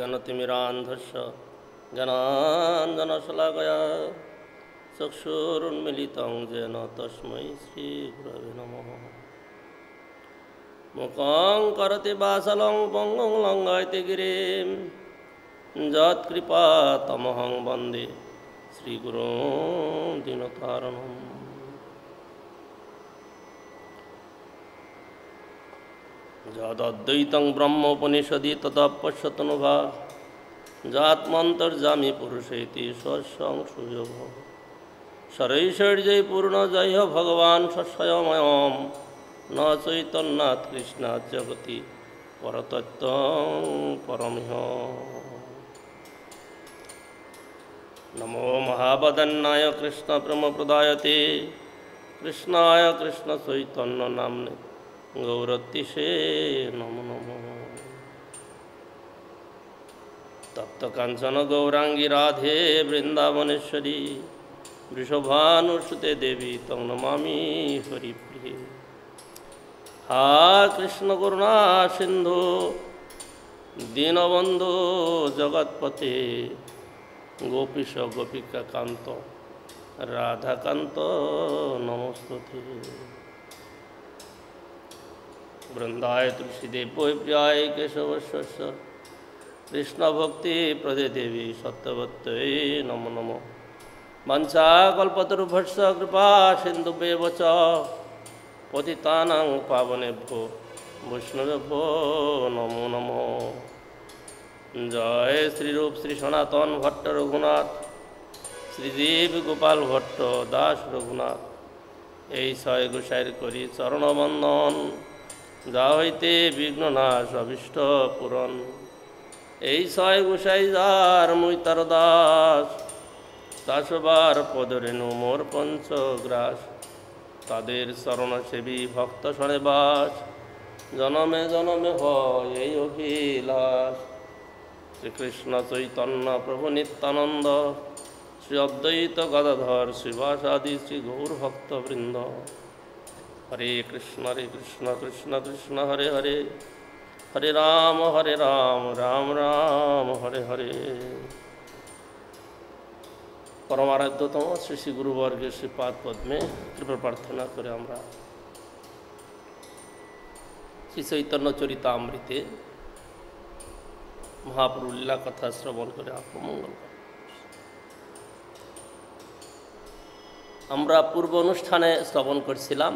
अज्ञानतिमिरान्धस्य ज्ञानाञ्जनशलाकया चक्षुरुन्मीलितं येन तस्मै श्रीगुरवे नमः। मुखं करोति वाचालं पङ्गुं लङ्घयति गिरिं यत्कृपातमहं वन्दे श्रीगुरुं दीनतारिणम्। यदद्वैतं ब्रह्मोपनिषदि तदपश्यतनुभा जात्मन्तर्जामी पुरुषेति स्वस्यं सुयोगः शरैश्वर्यै पूर्णजय भगवान् स्वयमयं न चैतन्यात् कृष्णात् जगति परतत्त्वं परमः। नमो महावदन्नाय कृष्णप्रेमप्रदायते कृष्णाय कृष्णचैतन्यनाम्ने गौरतिशे नमो नमः। तप्त कांचन गौरांगी राधे वृंदावनेश्वरी वृषभानुसुते देवी तं नमामि हरिप्रिये। हा कृष्ण करुणा सिंधु दीनबंधु जगत्पते गोपीश गोपिका कांत राधाकांत नमस्तुते। वृंदाय तुलसीदेव प्रियाय केशवस्य कृष्ण भक्ति प्रदे देवी सत्यवत्यै नमो नमो। वंशाकल्पतरुभ्यश्च कृपा सिन्धुभ्येव च पतितानां पावनेभ्यो वैष्णवेभ्यो नमो नमो। जय श्री रूप श्री सनातन भट्ट रघुनाथ श्रीदेव गोपाल भट्ट दास रघुनाथ এই ছয় গোসাইর করি চরণবন্দন যা হইতে বিঘ্ননাশ অভীষ্ট পূরণ। এই ছয় গোসাই যার মুই তার দাস দাসবার পদরেণু মোর পঞ্চগ্রাস। তাদের চরণসেবী ভক্ত শনে বাস জনমে জনমে হয় এই অভিলাষ। শ্রীকৃষ্ণ চৈতন্য প্রভু নিত্যানন্দ শ্রী অদ্বৈত গদাধর শ্রীবাসাদি শ্রী গৌর ভক্তবৃন্দ। হরে কৃষ্ণ কৃষ্ণ কৃষ্ণ হরে হরে হরে রাম রাম রাম হরে হরে। পরমারাধ্যতম শ্রী শ্রী গুরুবর্গের শ্রীপাদ পদ্মে কৃপা প্রার্থনা করে আমরা শ্রী চৈতন্য চরিতামৃতে মহাপ্রভুর লীলা কথা শ্রবণ করে আত্মমঙ্গল করি। আমরা পূর্ব অনুষ্ঠানে শ্রবণ করছিলাম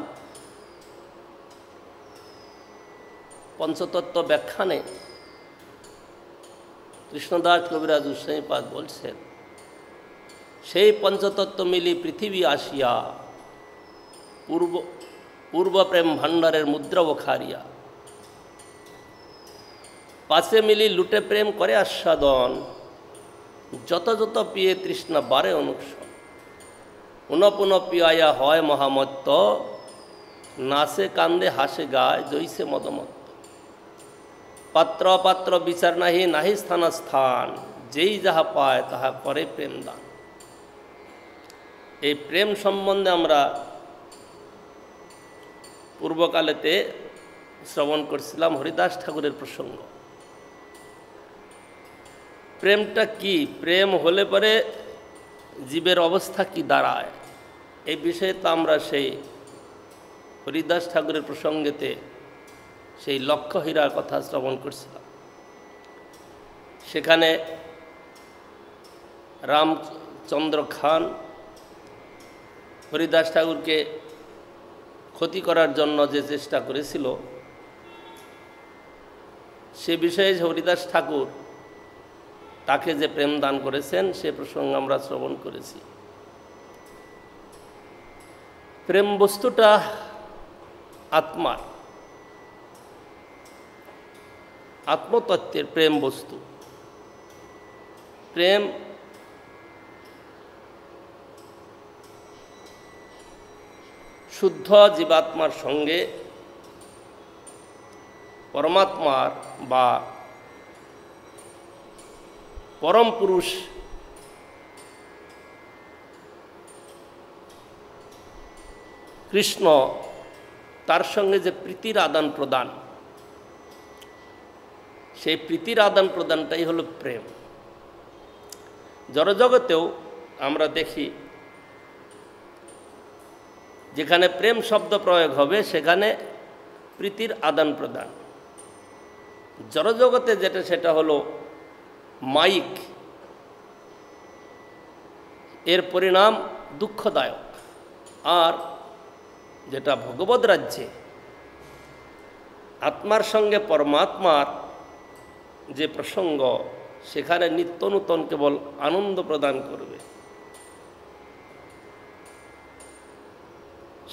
পঞ্চতত্ত্ব ব্যাখ্যানে কৃষ্ণদাস কবিরাজ গোস্বামীপাদ বলছেন সেই পঞ্চতত্ত্ব মিলি পৃথিবী আসিয়া পূর্ব প্রেম ভাণ্ডারের মুদ্রা বখারিয়া পাশে মিলি লুটে প্রেম করে আস্বাদন যত যত পিয়ে তৃষ্ণা বারে অনুক্ষণ পুনঃ পিয়ায়া হয় মহামত্ত নাচে কান্দে হাসে গায় জৈসে মদমত্ত। পাত্র পাত্র বিচার নাহি নাহি স্থান স্থান যেই যাহা পায় তাহা করে প্রেম দান। এই প্রেম সম্বন্ধে আমরা পূর্বকালেতে শ্রবণ করছিলাম হরিদাস ঠাকুরের প্রসঙ্গ। প্রেমটা কি, প্রেম হলে পরে জীবের অবস্থা কি দাঁড়ায়, এই বিষয়ে তো আমরা সেই হরিদাস ঠাকুরের প্রসঙ্গেতে সেই লক্ষ্য হীরার কথা শ্রবণ করছিলাম। সেখানে রামচন্দ্র খান হরিদাস ঠাকুরকে ক্ষতি করার জন্য যে চেষ্টা করেছিল সে বিষয়ে হরিদাস ঠাকুর তাকে যে প্রেম দান করেছেন সে প্রসঙ্গ আমরা শ্রবণ করেছি। প্রেম বস্তুটা আত্মার, আত্মতত্ত্বের প্রেম বস্তু। প্রেম শুদ্ধ জীবাত্মার সঙ্গে পরমাত্মার বা পরম পুরুষ কৃষ্ণ তার সঙ্গে যে প্রীতির আদান প্রদান সেই প্রীতির আদান প্রদানটাই হলো প্রেম। জড়জগতেও আমরা দেখি যেখানে প্রেম শব্দ প্রয়োগ হবে সেখানে প্রীতির আদান প্রদান। জড়জগতে যেটা সেটা হলো মাইক, এর পরিণাম দুঃখদায়ক। আর যেটা ভগবদ রাজ্যে আত্মার সঙ্গে পরমাত্মার যে প্রসঙ্গ, সেখানে নিত্য নূতন কেবল আনন্দ প্রদান করবে।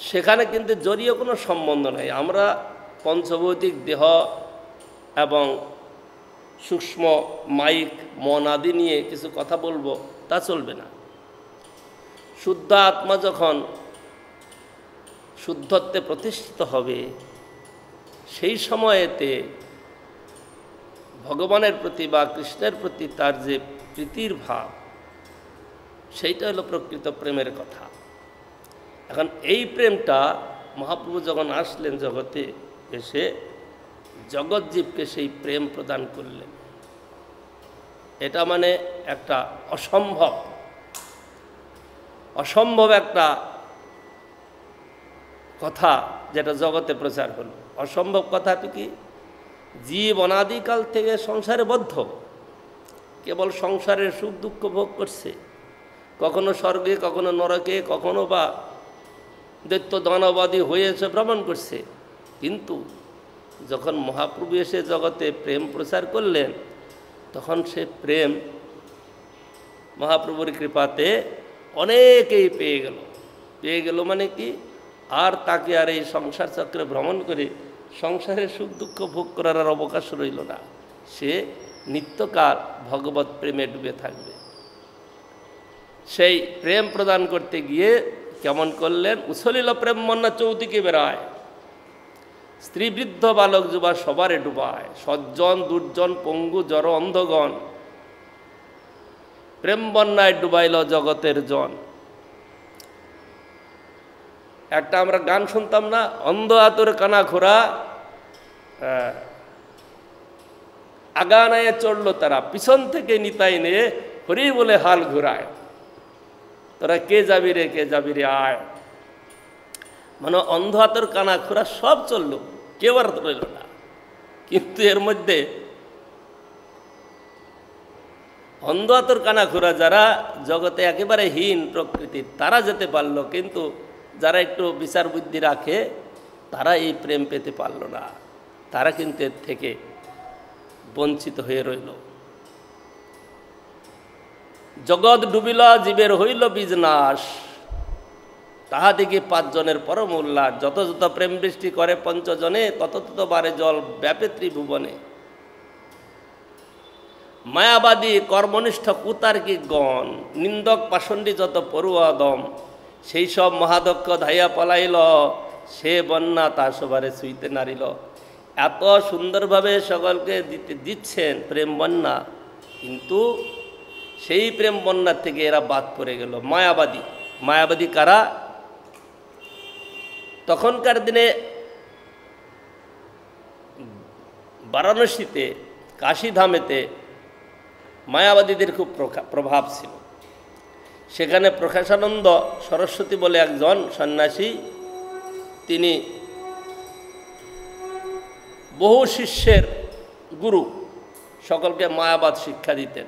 সেখানে কিন্তু জড়ীয় কোনো সম্বন্ধ নেই। আমরা পঞ্চভৌতিক দেহ এবং সূক্ষ্ম মাইক মন আদি নিয়ে কিছু কথা বলবো, তা চলবে না। শুদ্ধ আত্মা যখন শুদ্ধত্বে প্রতিষ্ঠিত হবে, সেই সময়েতে ভগবানের প্রতি বা কৃষ্ণের প্রতি তার যে প্রীতির ভাব, সেইটা হলো প্রকৃত প্রেমের কথা। এখন এই প্রেমটা মহাপ্রভু যখন আসলেন জগতে, এসে জগৎজীবকে সেই প্রেম প্রদান করলেন। এটা মানে একটা অসম্ভব একটা কথা যেটা জগতে প্রচার হলো। অসম্ভব কথাটি কি? জীব অনাদিকাল থেকে সংসারে বদ্ধ, কেবল সংসারের সুখ দুঃখ ভোগ করছে, কখনো স্বর্গে, কখনো নরকে, কখনো বা দৈত্য দানবাদী হয়েছে ভ্রমণ করছে। কিন্তু যখন মহাপ্রভু এসে জগতে প্রেম প্রচার করলেন, তখন সে প্রেম মহাপ্রভুর কৃপাতে অনেকেই পেয়ে গেল মানে কি, আর তাকে আর এই সংসার চক্রে ভ্রমণ করে সংসারের সুখ দুঃখ ভোগ করার আর অবকাশ রইল না। সে নিত্যকাল ভগবত প্রেমে ডুবে থাকবে। সেই প্রেম প্রদান করতে গিয়ে কেমন করলেন? উছলিল প্রেম মন্না চৌদিকে বেড়ায়, স্ত্রী বৃদ্ধ বালক যুবা সবারে ডুবায়, সজ্জন দুর্জন পঙ্গু জড় অন্ধগণ, প্রেম বন্যায় ডুবাইল জগতের জন। একটা আমরা গান শুনতাম না, অন্ধ আতুর কানা খোরা, আগানায় চড়লো তারা, পিছন থেকে নিতাই নে হরি বলে হাল ঘুরায়, তোরা কে যাবি রে আয়। মানে অন্ধ আতুর কানা খোরা সব চললো, কেউ আর রইল না। কিন্তু এর মধ্যে অন্ধ আতুর কানা খোরা যারা জগতে একেবারে হীন প্রকৃতির, তারা যেতে পারলো, কিন্তু যারা একটু বিচার বুদ্ধি রাখে তারা এই প্রেম পেতে পারল না। তারা কিন্তু এর থেকে বঞ্চিত হয়ে রইল। জগৎ ডুবিল জীবের হইল বীজনাশ, তাহা দেখি 5 জনের পরম উল্লাস, যত যত প্রেম বৃষ্টি করে পঞ্চজনে, তত তত বারে জল ব্যাপে ত্রিভুবনে। মায়াবাদী কর্মনিষ্ঠ কুতার্কিক গণ, নিন্দক পাষণ্ডী যত পড়ুয়া দম, সেই সব মহাদক্ষ ধাইয়া পলাইল, সে বন্যা তা সবারে ছুঁইতে নারিল। এত সুন্দরভাবে সকলকে দিচ্ছেন প্রেম বন্যা, কিন্তু সেই প্রেম বন্যার থেকে এরা বাদ পড়ে গেল। মায়াবাদী কারা? তখনকার দিনে বারাণসীতে, কাশীধামেতে মায়াবাদীদের খুব প্রভাব ছিল। সেখানে প্রকাশানন্দ সরস্বতী বলে একজন সন্ন্যাসী, তিনি বহু শিষ্যের গুরু, সকলকে মায়াবাদ শিক্ষা দিতেন।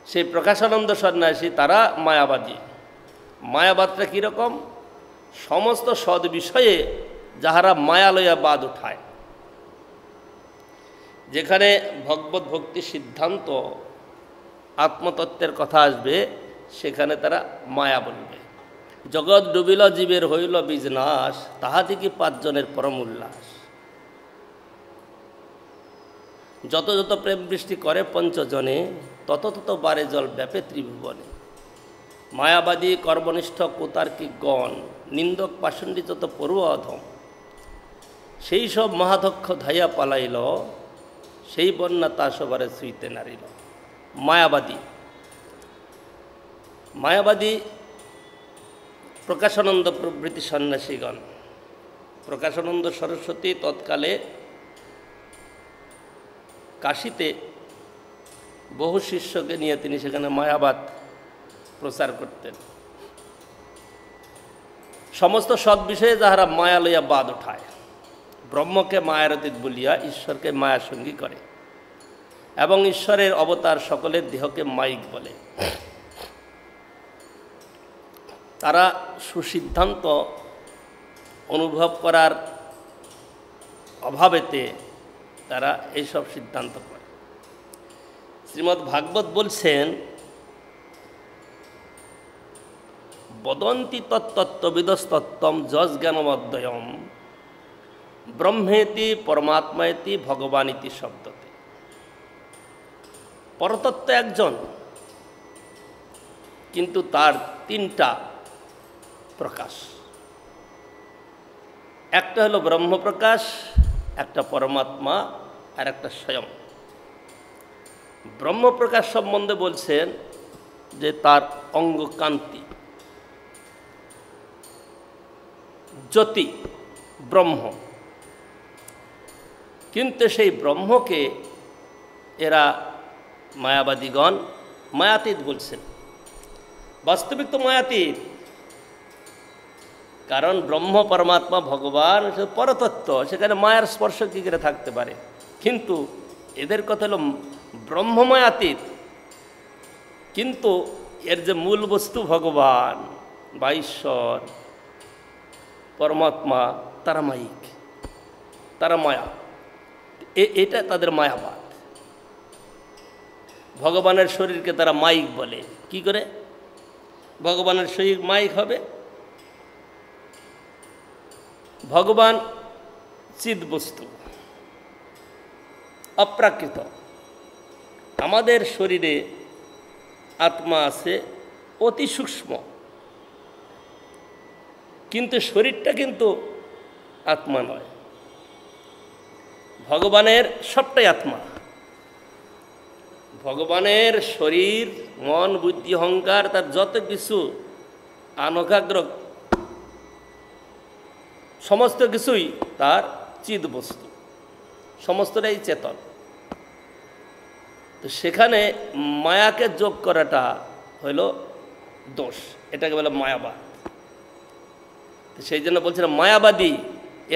সেই প্রকাশানন্দ সন্ন্যাসী তারা মায়াবাদী। মায়াবাদটা কীরকম? সমস্ত সদ বিষয়ে যাহারা মায়ালয়া বাদ উঠায়, যেখানে ভগবত ভক্তি সিদ্ধান্ত আত্মতত্ত্বের কথা আসবে, সেখানে তারা মায়া বলবে। জগৎ ডুবিল জীবের হইল বীজনাশ, তাহা থেকে 5 জনের পরম উল্লাস। যত যত প্রেম বৃষ্টি করে পঞ্চজনে, তত তত বারে জল ব্যাপে ত্রিভুবনে। মায়াবাদী কর্মনিষ্ঠ কুতার্কিক গণ, নিন্দক পাষণ্ডী যত পড়ুয়া অধম, সেই সব মহাদক্ষ ধাইয়া পালাইল, সেই বন্যা তা সবারে ছুঁইতে নারিল। মায়াবাদী প্রকাশানন্দ প্রভৃতি সন্ন্যাসীগণ। প্রকাশানন্দ সরস্বতী তৎকালে কাশীতে বহু শিষ্যকে নিয়ে তিনি সেখানে মায়াবাদ প্রচার করতেন। সমস্ত সৎ বিষয়ে যাহারা মায়া লইয়া বাদ উঠায়, ব্রহ্মকে মায়ার অতীত বলিয়া ঈশ্বরকে মায়া সঙ্গী করে এবং ঈশ্বরের অবতার সকলের দেহকে মাইক বলে, তারা সুসিদ্ধান্ত অনুভব করার অভাবেতে তারা এইসব সিদ্ধান্ত করে। শ্রীমদ্ ভাগবত বলছেন, বদন্তি তত্ত্ববিদস্তত্ত্বম যজ জ্ঞানমদ্বয়ম ব্রহ্মেতি পরমাত্মায়েতি ভগবানিতি শব্দতে। পরতত্ত্ব একজন, কিন্তু তার তিনটা প্রকাশ। একটা হলো ব্রহ্মপ্রকাশ, একটা পরমাত্মা, আর একটা স্বয়ং। ব্রহ্মপ্রকাশ সম্বন্ধে বলছেন যে তার অঙ্গকান্তি, জ্যোতি, ব্রহ্ম। কিন্তু সেই ব্রহ্মকে এরা মায়াবাদীগণ মায়াতীত বলছেন। বাস্তবিক তো মায়াতীত, কারণ ব্রহ্ম পরমাত্মা ভগবান পরতত্ত্ব, সেখানে মায়ার স্পর্শ কী করে থাকতে পারে। কিন্তু এদের কথা হলো ব্রহ্মমায়াতীত, কিন্তু এর যে মূল বস্তু ভগবান বা ঈশ্বর পরমাত্মা, তারা মায়িক, তারা মায়া, এটা তাদের মায়াবাদ। ভগবানের শরীরকে তারা মাইক বলে। কি করে ভগবানের শরীর মাইক হবে? ভগবান চিৎ বস্তু, অপ্রাকৃত। আমাদের শরীরে আত্মা আছে, অতি সূক্ষ্ম, কিন্তু শরীরটা কিন্তু আত্মা নয়। ভগবানের সবটাই আত্মা। ভগবানের শরীর, মন, বুদ্ধি, অহংকার, তার যত কিছু আনকাগ্র, সমস্ত কিছুই তার চিৎ বস্তু, সমস্তটাই চেতন। তো সেখানে মায়াকে যোগ করাটা হইল দোষ, এটাকে বলে মায়াবাদ। সেই জন্য বলছিলাম মায়াবাদী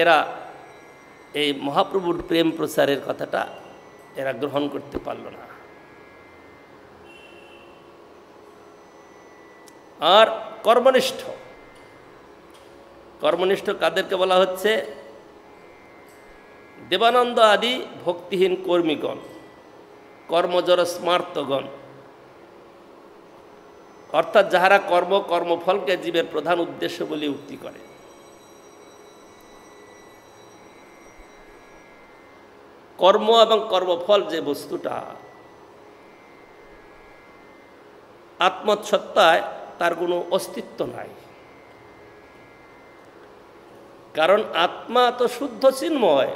এরা এই মহাপ্রভুর প্রেম প্রচারের কথাটা এরা গ্রহণ করতে পারল না। আর কর্মনিষ্ঠ, কর্মনিষ্ঠ কাদেরকে বলা হচ্ছে? দেবানন্দ আদি ভক্তিহীন কর্মীগণ, কর্মজর স্মার্তগণ, অর্থাৎ যাহারা কর্মফলকে জীবের প্রধান উদ্দেশ্য বলে উক্তি করে। কর্ম এবং কর্মফল যে বস্তুটা, আত্মসত্তায় তার কোনো অস্তিত্ব নাই। কারণ আত্মা তো শুদ্ধ চিন্ময়,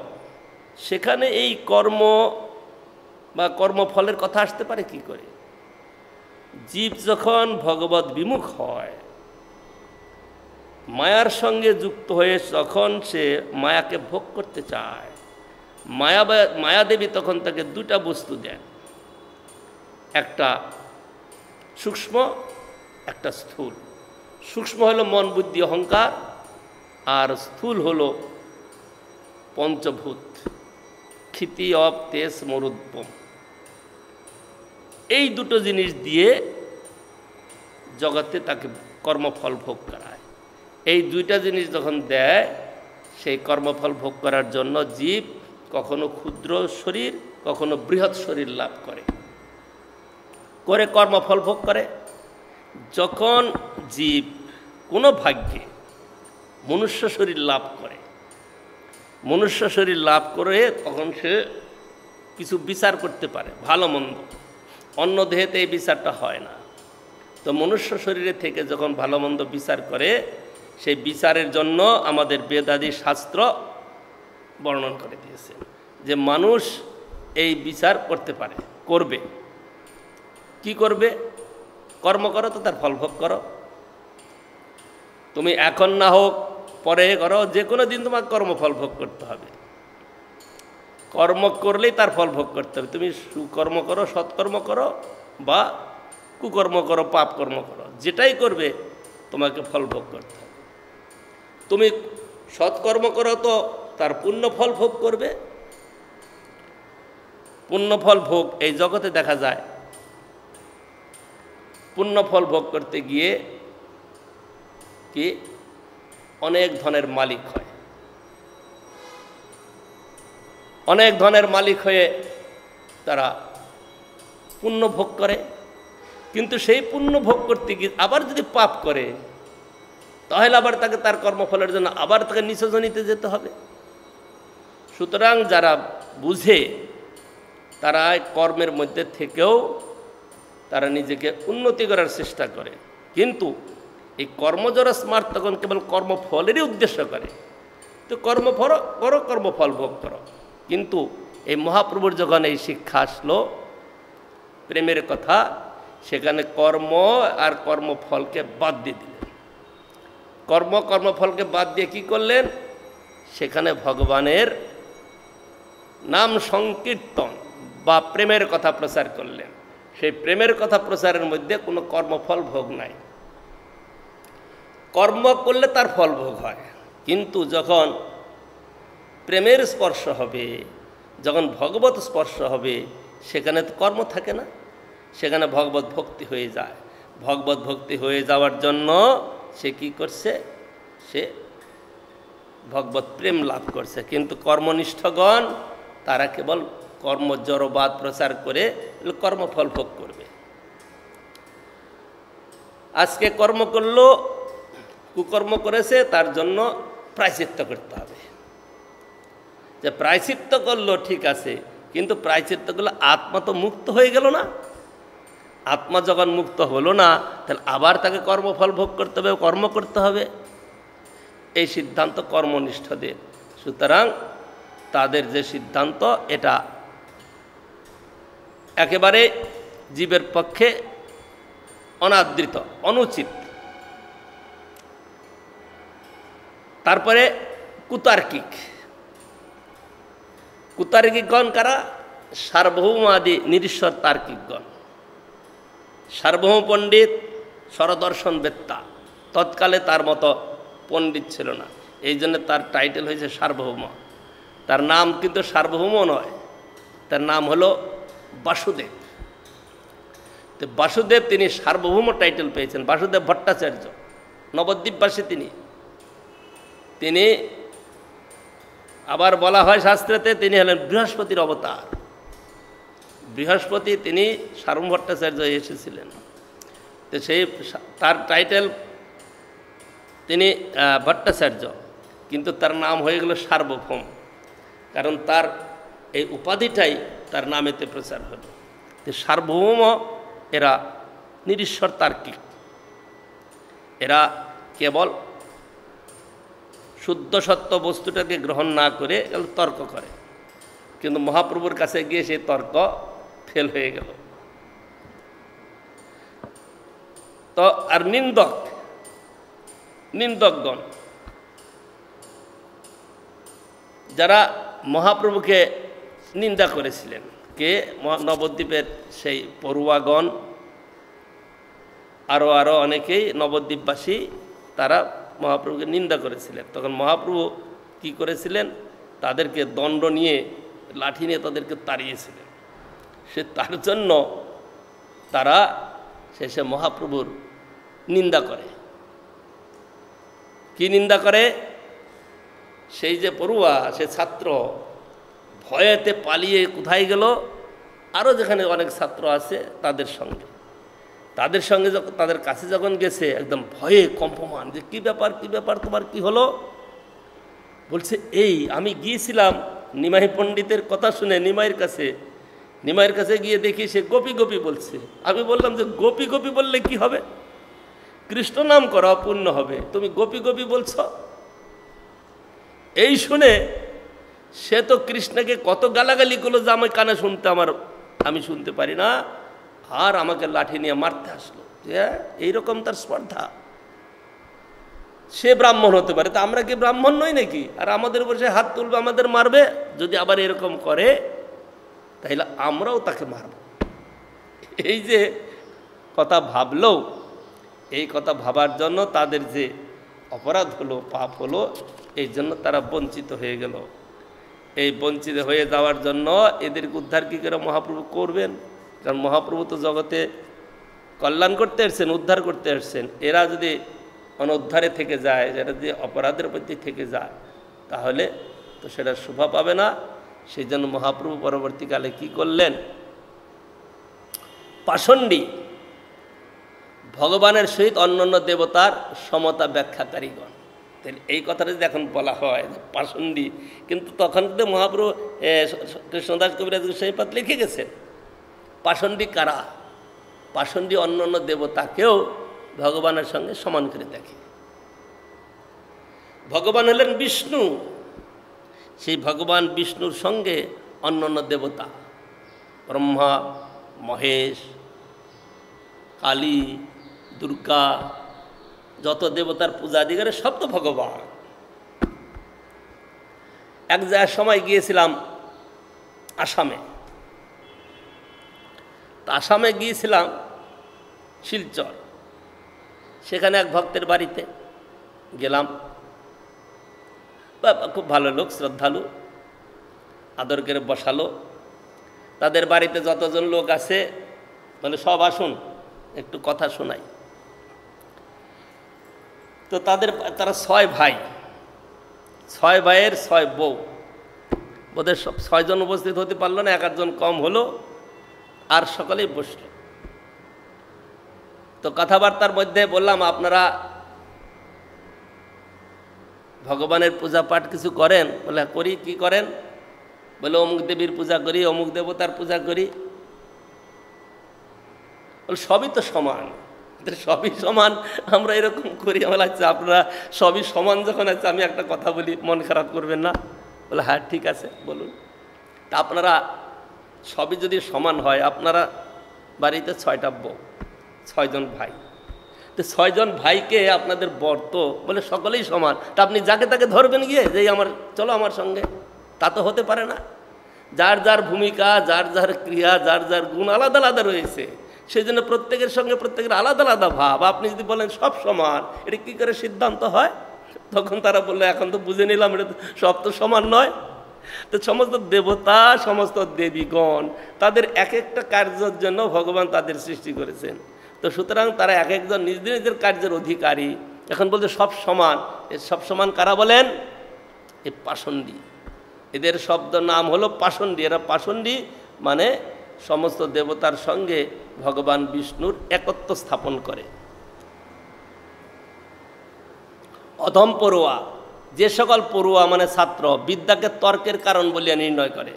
সেখানে এই কর্ম বা কর্মফলের কথা আসতে পারে কি করে? জীব যখন ভগবত বিমুখ হয়, মায়ার সঙ্গে যুক্ত হয়ে যখন সে মায়াকে ভোগ করতে চায়, মায়াদেবী তখন তাকে দুটা বস্তু দেন, একটা সূক্ষ্ম, একটা স্থূল। সূক্ষ্ম হলো মন, বুদ্ধি, অহংকার, আর স্থূল হলো পঞ্চভূত, ক্ষিতি, অপ, তেজ, মরুদ্যম। এই দুটো জিনিস দিয়ে জগতে তাকে কর্মফল ভোগ করায়। এই দুইটা জিনিস যখন দেয়, সেই কর্মফল ভোগ করার জন্য জীব কখনো ক্ষুদ্র শরীর, কখনো বৃহৎ শরীর লাভ করে কর্মফল ভোগ করে। যখন জীব কোনো ভাগ্যে মনুষ্য শরীর লাভ করে, মনুষ্য শরীর লাভ করে তখন সে কিছু বিচার করতে পারে, ভালো মন্দ। অন্য দেহেতে এই বিচারটা হয় না। তো মনুষ্য শরীরে থেকে যখন ভালো মন্দ বিচার করে, সেই বিচারের জন্য আমাদের বেদাদি শাস্ত্র বর্ণন করে দিয়েছে যে মানুষ এই বিচার করতে পারে, করবে। কি করবে? কর্ম করো তো তার ফল ভোগ করো। তুমি এখন না হোক পরে করো, যে কোনো দিন তোমাকে কর্মফল ভোগ করতে হবে। কর্ম করলেই তার ফল ভোগ করতে হবে। তুমি সুকর্ম করো, সৎকর্ম করো বা কুকর্ম করো, পাপ কর্ম করো, যেটাই করবে তোমাকে ফল ভোগ করতে হবে। তুমি সৎকর্ম করো তো তার পুণ্য ফল ভোগ করবে। পুণ্য ফল ভোগ এই জগতে দেখা যায়। পুণ্য ফল ভোগ করতে গিয়ে কি অনেক ধনের মালিক হয়, অনেক ধনের মালিক হয়ে তারা পুণ্য ভোগ করে। কিন্তু সেই পুণ্য ভোগ করতে গিয়ে আবার যদি পাপ করে তাহলে আবার তাকে তার কর্মফলের জন্য আবার তাকে নিঃসজনিতে যেতে হবে। সুতরাং যারা বুঝে তারা কর্মের মধ্যে থেকেও তারা নিজেকে উন্নতি করার চেষ্টা করে। কিন্তু এই কর্ম যারা স্মার্ট তখন কেবল কর্মফলেরই উদ্দেশ্য করে, তো কর্মফল করো, কর্মফল ভোগ করো। কিন্তু এই মহাপ্রভুর যখন এই শিক্ষা আসলো প্রেমের কথা, সেখানে কর্ম আর কর্মফলকে বাদ দিয়ে দিলেন। কর্মফলকে বাদ দিয়ে কি করলেন, সেখানে ভগবানের নাম সংকীর্তন বা প্রেমের কথা প্রচার করলেন। সেই প্রেমের কথা প্রচারের মধ্যে কোনো কর্মফল ভোগ নাই। কর্ম করলে তার ফল ভোগ হয়, কিন্তু যখন প্রেমের স্পর্শ হবে, যখন ভগবত স্পর্শ হবে, সেখানে তো কর্ম থাকে না, সেখানে ভগবত ভক্তি হয়ে যায়। ভগবত ভক্তি হয়ে যাওয়ার জন্য সে কি করছে, সে ভগবত প্রেম লাভ করছে। কিন্তু কর্মনিষ্ঠগণ তারা কেবল কর্মজড়বাদ প্রচার করে কর্মফল ভোগ করবে। আজকে কর্ম করলো, কুকর্ম করেছে, তার জন্য প্রায়শ্চিত্ত করতে হবে। যে প্রায়শ্চিত্ত করলো ঠিক আছে, কিন্তু প্রায়শ্চিত্ত করলে আত্মা তো মুক্ত হয়ে গেল না। আত্মা যখন মুক্ত হলো না, তাহলে আবার তাকে কর্মফল ভোগ করতে হবে, কর্ম করতে হবে। এই সিদ্ধান্ত কর্মনিষ্ঠদের। সুতরাং তাদের যে সিদ্ধান্ত এটা একেবারে জীবের পক্ষে অনাদৃত, অনুচিত। তারপরে কুতার্কিকগণ কারা? সার্বভৌমাদি নিরীশ্বর তার্কিকগণ। সার্বভৌম পণ্ডিত, স্বরদর্শন বেত্তা, তৎকালে তার মতো পণ্ডিত ছিল না, এই জন্য তার টাইটেল হয়েছে সার্বভৌম। তার নাম কিন্তু সার্বভৌম নয়, তার নাম হলো বাসুদেব। তো বাসুদেব তিনি সার্বভৌম টাইটেল পেয়েছেন। বাসুদেব ভট্টাচার্য নবদ্বীপবাসী তিনি আবার বলা হয় শাস্ত্রেতে তিনি হলেন বৃহস্পতির অবতার। বৃহস্পতি তিনি সার্বভৌম ভট্টাচার্য এসেছিলেন। তো সেই তার টাইটেল তিনি ভট্টাচার্য, কিন্তু তার নাম হয়ে গেল সার্বভৌম, কারণ তার এই উপাধিটাই তার নামেতে প্রচার হল। তো সার্বভৌম এরা নিরীশ্বর তার্কিক, এরা কেবল শুদ্ধ সত্য বস্তুটাকে গ্রহণ না করে তর্ক করে, কিন্তু মহাপ্রভুর কাছে গিয়ে সেই তর্ক ফেল হয়ে গেল। তো আর নিন্দকগণ যারা মহাপ্রভুকে নিন্দা করেছিলেন, কে? নবদ্বীপের সেই পড়ুয়াগণ, আরও অনেকেই নবদ্বীপবাসী, তারা মহাপ্রভুকে নিন্দা করেছিলেন। তখন মহাপ্রভু কি করেছিলেন, তাদেরকে দণ্ড নিয়ে, লাঠি নিয়ে তাদেরকে তাড়িয়েছিলেন। সে তার জন্য তারা শেষে মহাপ্রভুর নিন্দা করে। কি নিন্দা করে? সেই যে পড়ুয়া, সে ছাত্র ভয়েতে পালিয়ে কোথায় গেল, আরও যেখানে অনেক ছাত্র আছে তাদের সঙ্গে যখন তাদের কাছে যখন গেছে, একদম ভয়ে কম্পমান, যে কি ব্যাপার তোমার কি হলো? বলছে এই আমি গিয়েছিলাম নিমাই পণ্ডিতের কথা শুনে নিমাইয়ের কাছে গিয়ে দেখি সে গোপী বলছে। আমি বললাম যে গোপী বললে কি হবে? কৃষ্ণ নাম করা পুণ্য হবে, তুমি গোপী বলছ? এই শুনে সে তো কৃষ্ণকে কত গালাগালি করলো যে আমার কানে আমি শুনতে পারি না, আর আমাকে লাঠি নিয়ে মারতে আসলো। যে এইরকম তার স্পর্ধা। সে ব্রাহ্মণ হতে পারে, তা আমরা কি ব্রাহ্মণ নই নাকি? আর আমাদের উপর সে হাত তুলবে, আমাদের মারবে। যদি আবার এরকম করে তাহলে আমরাও তাকে মারব। এই যে কথা ভাবলো, এই কথা ভাবার জন্য তাদের যে অপরাধ হলো, পাপ হলো, এই জন্য তারা বঞ্চিত হয়ে গেল। এই বঞ্চিত হয়ে যাওয়ার জন্য এদেরকে উদ্ধার কী করে মহাপ্রভু করবেন? কারণ মহাপ্রভু তো জগতে কল্যাণ করতে এসছেন, উদ্ধার করতে এসছেন। এরা যদি অনুদ্ধারে থেকে যায়, যেটা যদি অপরাধের প্রতি থেকে যায়, তাহলে তো সেটা শোভা পাবে না। সেই জন্য মহাপ্রভু পরবর্তীকালে কি করলেন? পাষণ্ডী ভগবানের সহিত অন্যান্য দেবতার সমতা ব্যাখ্যাকারীগণ, এই কথাটা যদি এখন বলা হয় পাষণ্ডী, কিন্তু তখন কিন্তু মহাপ্রভু কৃষ্ণদাস কবিরাজ গোস্বামীপাদ লিখে গেছেন পাষণ্ডী কারা? পাষণ্ডী অন্যান্য দেবতাকেও ভগবানের সঙ্গে সমান করে দেখে। ভগবান হলেন বিষ্ণু, সেই ভগবান বিষ্ণুর সঙ্গে অন্যান্য দেবতা ব্রহ্মা, মহেশ, কালী, দুর্গা, যত দেবতার পূজা আদি করে সব তো ভগবান। এক জায়গার সময় গিয়েছিলাম আসামে। তা আসামে গিয়েছিলাম শিলচর, সেখানে এক ভক্তের বাড়িতে গেলাম। খুব ভালো লোক, শ্রদ্ধালু, আদর করে বসালো। তাদের বাড়িতে যতজন লোক আছে বলে সব আসুন, একটু কথা শোনাই। তো তারা 6 ভাই, 6 ভাইয়ের 6 বউ। ওদের সব 6 জন উপস্থিত হতে পারলো না, 1 জন কম হলো, আর সকলেই বসল। তো কথাবার্তার মধ্যে বললাম, আপনারা ভগবানের পূজা পাঠ কিছু করেন? বলে করি। কি করেন? বলে অমুক দেবীর পূজা করি, অমুক দেবতার পূজা করি। বলে সবই তো সমান, সবই সমান, আমরা এরকম করি। আমার লাগছে আপনারা সবই সমান যখন আছে, আমি একটা কথা বলি, মন খারাপ করবেন না? বলে হ্যাঁ ঠিক আছে বলুন। তা আপনারা সবই যদি সমান হয়, আপনারা বাড়িতে 6টা বউ, 6 জন ভাই, তো 6 জন ভাইকে আপনাদের বর্ত বলে সকলেই সমান। তা আপনি যাকে তাকে ধরবেন গিয়ে যে আমার চলো আমার সঙ্গে? তা তো হতে পারে না। যার যার ভূমিকা, যার যার ক্রিয়া, যার যার গুণ আলাদা আলাদা রয়েছে, সেই জন্য প্রত্যেকের সঙ্গে প্রত্যেকের আলাদা আলাদা ভাব। আপনি যদি বলেন সব সমান, এটা কী করে সিদ্ধান্ত হয়? তখন তারা বললো এখন তো বুঝে নিলাম এটা সব তো সমান নয়। তো সমস্ত দেবতা, সমস্ত দেবীগণ, তাদের এক একটা কার্যের জন্য ভগবান তাদের সৃষ্টি করেছেন। তো সুতরাং তারা এক একজন নিজ নিজের কার্যের অধিকারী। এখন বলতে সব সমান, এ সব সমান কারা বলেন? এ পাষণ্ডী। এদের শব্দ নাম হলো পাষণ্ডী। এরা পাষণ্ডী মানে সমস্ত দেবতার সঙ্গে ভগবান বিষ্ণুর একত্ব স্থাপন করে। অধম পড়ুয়া, যে সকল পড়ুয়া মানে ছাত্র বিদ্যাকে তর্কের কারণ বলিয়া নির্ণয় করে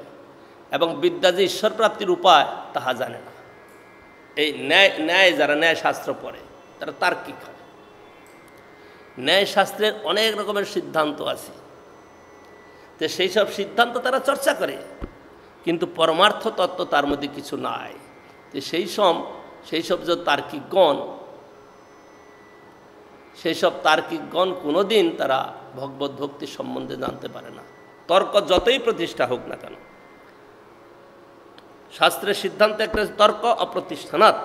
এবং বিদ্যা যে ঈশ্বর প্রাপ্তির উপায় তাহা জানে না। এই ন্যায় যারা ন্যায় শাস্ত্র পড়ে তারা তার্কিক হয়। ন্যায় শাস্ত্রের অনেক রকমের সিদ্ধান্ত আছে, তো সেই সব সিদ্ধান্ত তারা চর্চা করে, কিন্তু পরমার্থ তত্ত্ব তার মধ্যে কিছু নাই। তো সেই সব যে তার্কিকগণ, সেই সব তার্কিকগণ কোনোদিন তারা ভগবত ভক্তি সম্বন্ধে জানতে পারে না, তর্ক যতই প্রতিষ্ঠা হোক না কেন। শাস্ত্রের সিদ্ধান্ত একটা তর্ক অপ্রতিষ্ঠানাৎ,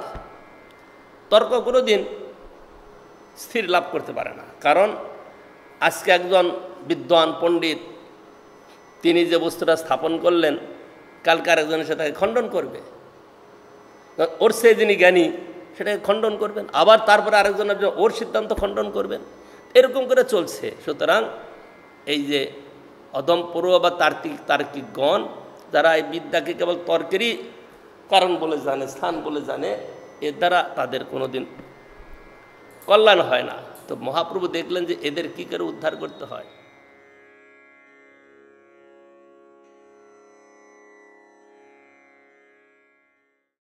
তর্ক কোনোদিন স্থির লাভ করতে পারে না। কারণ আজকে একজন বিদ্বান পণ্ডিত তিনি যে বস্তুটা স্থাপন করলেন, কালকে আরেকজনের সেটাকে খণ্ডন করবে। ওর সে যিনি জ্ঞানী সেটাকে খণ্ডন করবেন, আবার তারপরে আরেকজনের ওর সিদ্ধান্ত খণ্ডন করবেন, এরকম করে চলছে। সুতরাং এই যে অধম পড়ুয়া বা তার্কিকগণ, যারা এই বিদ্যাকে কেবল তর্কেরই কারণ বলে জানে, স্থান বলে জানে, এর দ্বারা তাদের কোনোদিন কল্যাণ হয় না। তো মহাপ্রভু দেখলেন যে এদের কী করে উদ্ধার করতে হয়।